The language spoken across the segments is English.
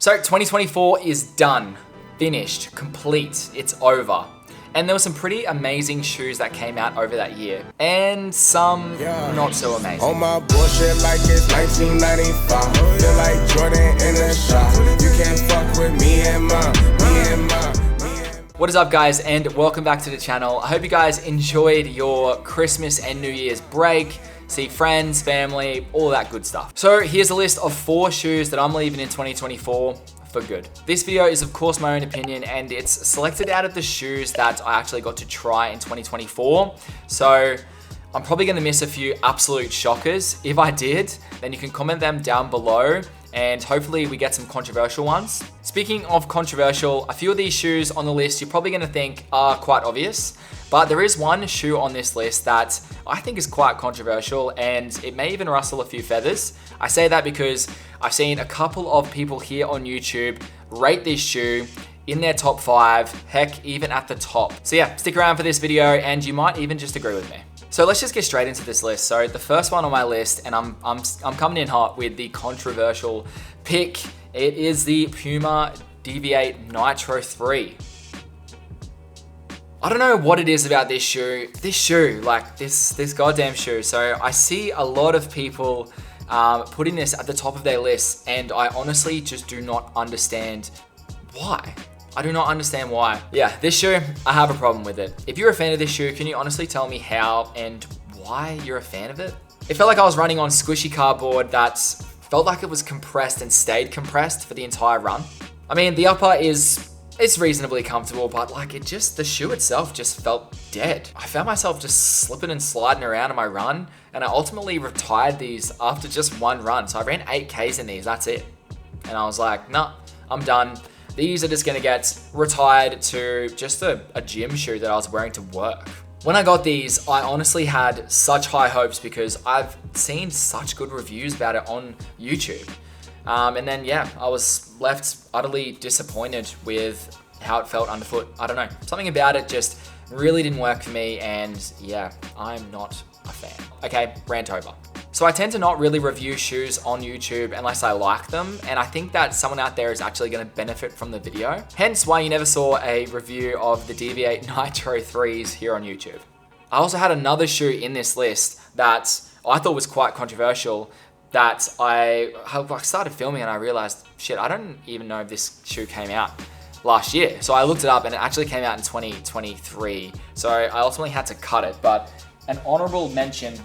So 2024 is done, finished, complete, it's over. And there were some pretty amazing shoes that came out over that year. And some not so amazing. On my bullshit like it's 1995. Feel like Jordan in the shot. You can't fuck with me and mine. What is up, guys, and welcome back to the channel. I hope you guys enjoyed your Christmas and New Year's break. See friends, family, all that good stuff. So here's a list of 4 shoes that I'm leaving in 2024 for good. This video is of course my own opinion, and it's selected out of the shoes that I actually got to try in 2024. So I'm probably gonna miss a few absolute shockers. If I did, then you can comment them down below, and hopefully we get some controversial ones. Speaking of controversial, a few of these shoes on the list you're probably gonna think are quite obvious, but there is one shoe on this list that I think is quite controversial, and it may even rustle a few feathers. I say that because I've seen a couple of people here on YouTube rate this shoe in their top 5, heck, even at the top. So yeah, stick around for this video and you might even just agree with me. So let's just get straight into this list. So the first one on my list, and I'm coming in hot with the controversial pick. It is the Puma Deviate Nitro 3. I don't know what it is about this shoe, like this goddamn shoe. So I see a lot of people putting this at the top of their list, and I honestly just do not understand why. I do not understand why. Yeah, this shoe, I have a problem with it. If you're a fan of this shoe, can you honestly tell me how and why you're a fan of it? It felt like I was running on squishy cardboard that felt like it was compressed and stayed compressed for the entire run. I mean, the upper it's reasonably comfortable, but like the shoe itself just felt dead. I found myself just slipping and sliding around on my run, and I ultimately retired these after just one run. So I ran 8Ks in these, that's it. And I was like, nah, I'm done. These are just gonna get retired to just a gym shoe that I was wearing to work. When I got these, I honestly had such high hopes because I've seen such good reviews about it on YouTube. And then, yeah, I was left utterly disappointed with how it felt underfoot. I don't know. Something about it just really didn't work for me, and yeah, I'm not a fan. Okay, rant over. So I tend to not really review shoes on YouTube unless I like them, and I think that someone out there is actually gonna benefit from the video. Hence why you never saw a review of the Deviate Nitro 3s here on YouTube. I also had another shoe in this list that I thought was quite controversial, that I started filming and I realized, shit, I don't even know if this shoe came out last year. So I looked it up and it actually came out in 2023. So I ultimately had to cut it, but an honorable mention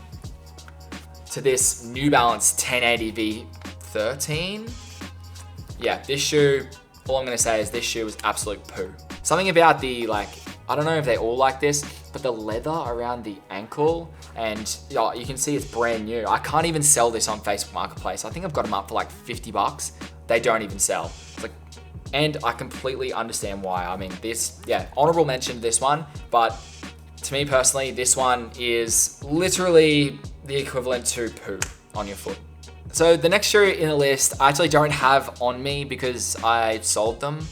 to this New Balance 1080 V13. Yeah, this shoe, all I'm gonna say is this shoe was absolute poo. Something about the, I don't know if they all like this, but the leather around the ankle, and you can see it's brand new. I can't even sell this on Facebook Marketplace. I think I've got them up for like 50 bucks. They don't even sell. And I completely understand why. I mean, honorable mention to this one, but to me personally, this one is literally the equivalent to poo on your foot. So the next shoe in the list, I actually don't have on me because I sold them,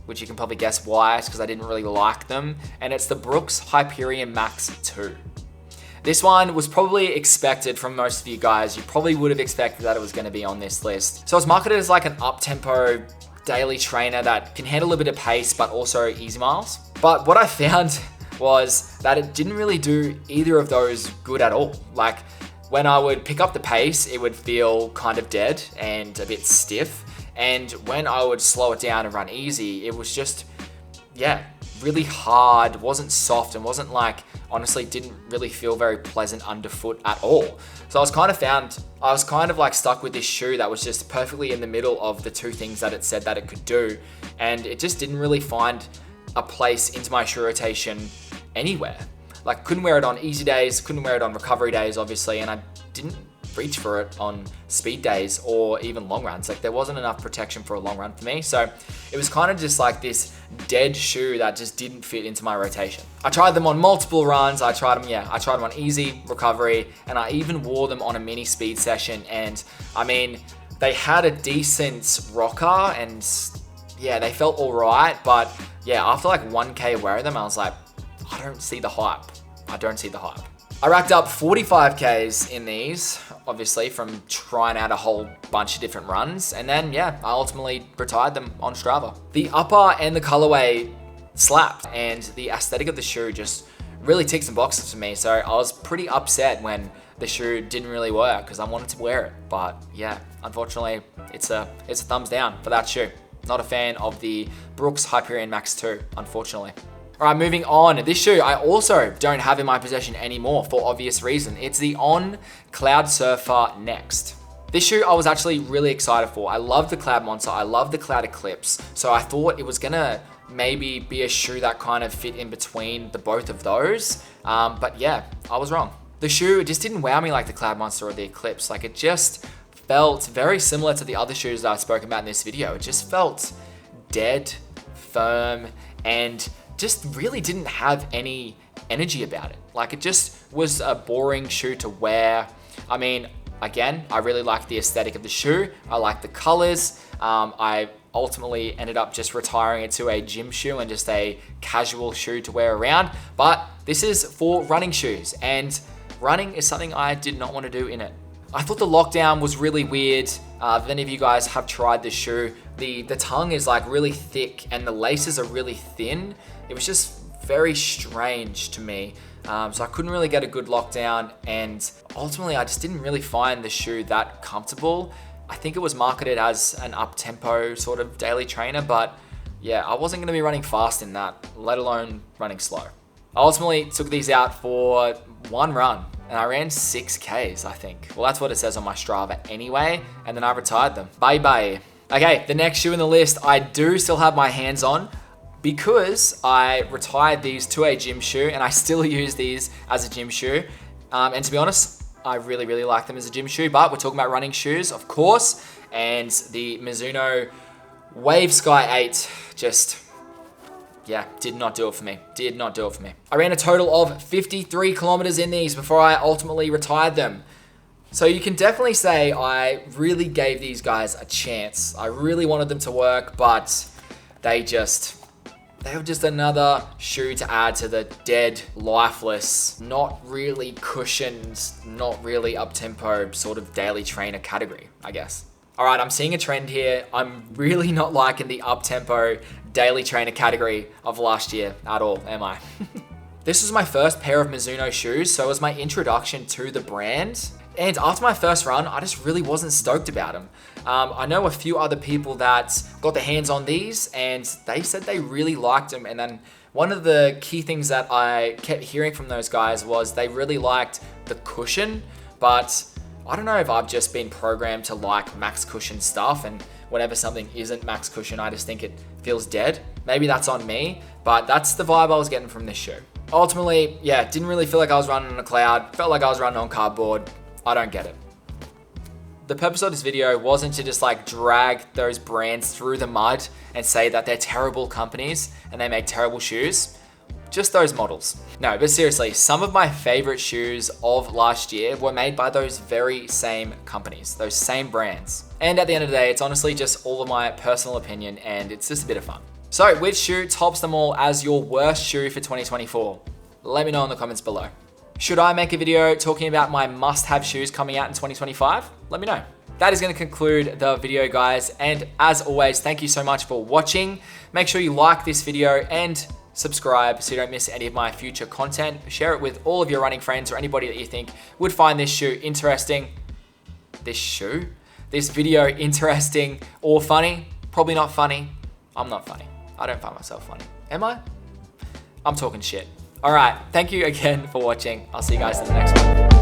which you can probably guess why. It's because I didn't really like them. And it's the Brooks Hyperion Max 2. This one was probably expected from most of you guys. You probably would have expected that it was gonna be on this list. So it's marketed as like an up-tempo daily trainer that can handle a bit of pace, but also easy miles. But what I found was that it didn't really do either of those good at all. Like when I would pick up the pace, it would feel kind of dead and a bit stiff. And when I would slow it down and run easy, it was just, really hard, wasn't soft, and wasn't honestly didn't really feel very pleasant underfoot at all. So I was kind of stuck with this shoe that was just perfectly in the middle of the two things that it said that it could do. And it just didn't really find a place into my shoe rotation anywhere. Couldn't wear it on easy days, couldn't wear it on recovery days, obviously, and I didn't reach for it on speed days or even long runs. There wasn't enough protection for a long run for me. So it was kind of just this dead shoe that just didn't fit into my rotation. I tried them on multiple runs. I tried them on easy, recovery, and I even wore them on a mini speed session. And I mean, they had a decent rocker and they felt all right. But after 1K wearing them, I was like, I don't see the hype. I racked up 45Ks in these. obviously, from trying out a whole bunch of different runs. And then, yeah, I ultimately retired them on Strava. The upper and the colorway slapped, and the aesthetic of the shoe just really ticked some boxes for me. So I was pretty upset when the shoe didn't really work because I wanted to wear it. But yeah, unfortunately, it's a thumbs down for that shoe. Not a fan of the Brooks Hyperion Max 2, unfortunately. All right, moving on. This shoe I also don't have in my possession anymore for obvious reason. It's the Aaaand Cloud Surfer Next. This shoe I was actually really excited for. I love the Cloud Monster, I love the Cloud Eclipse, so I thought it was gonna maybe be a shoe that kind of fit in between the both of those. But yeah, I was wrong. The shoe just didn't wow me like the Cloud Monster or the Eclipse. Like, it just felt very similar to the other shoes that I've spoken about in this video. It just felt dead, firm, and just really didn't have any energy about it. Like, it just was a boring shoe to wear. I mean, again, I really like the aesthetic of the shoe. I like the colors. I ultimately ended up just retiring it to a gym shoe and just a casual shoe to wear around. But this is for running shoes, and running is something I did not want to do in it. I thought the lockdown was really weird. If any of you guys have tried this shoe, the tongue is like really thick and the laces are really thin. It was just very strange to me. So I couldn't really get a good lockdown, and ultimately I just didn't really find the shoe that comfortable. I think it was marketed as an up-tempo sort of daily trainer, but yeah, I wasn't gonna be running fast in that, let alone running slow. I ultimately took these out for one run, and I ran 6Ks, I think. Well, that's what it says on my Strava anyway, and then I retired them. Bye-bye. Okay, the next shoe in the list, I do still have my hands on because I retired these to a gym shoe, and I still use these as a gym shoe. And to be honest, I really, really like them as a gym shoe, but we're talking about running shoes, of course, and the Mizuno Wave Sky 8 just, yeah, did not do it for me. Did not do it for me. I ran a total of 53 kilometers in these before I ultimately retired them. So you can definitely say I really gave these guys a chance. I really wanted them to work, but they were just another shoe to add to the dead, lifeless, not really cushioned, not up tempo sort of daily trainer category, I guess. All right, I'm seeing a trend here. I'm really not liking the up tempo daily trainer category of last year at all, am I? This was my first pair of Mizuno shoes, so it was my introduction to the brand. And after my first run, I just really wasn't stoked about them. I know a few other people that got their hands on these, and they said they really liked them. And then one of the key things that I kept hearing from those guys was they really liked the cushion, but I don't know if I've just been programmed to like max cushion stuff, and whenever something isn't max cushion, I just think it feels dead. Maybe that's on me, but that's the vibe I was getting from this shoe. Ultimately, yeah, didn't really feel like I was running on a cloud. Felt like I was running on cardboard. I don't get it. The purpose of this video wasn't to just like drag those brands through the mud and say that they're terrible companies and they make terrible shoes. Just those models. No, but seriously, some of my favorite shoes of last year were made by those very same companies, those same brands. And at the end of the day, it's honestly just all of my personal opinion, and it's just a bit of fun. So which shoe tops them all as your worst shoe for 2024? Let me know in the comments below. Should I make a video talking about my must-have shoes coming out in 2025? Let me know. That is going to conclude the video, guys. And as always, thank you so much for watching. Make sure you like this video and subscribe so you don't miss any of my future content. Share it with all of your running friends or anybody that you think would find this shoe interesting. This video interesting or funny. Probably not funny. I'm not funny. I don't find myself funny. Am I? I'm talking shit. All right, thank you again for watching. I'll see you guys in the next one.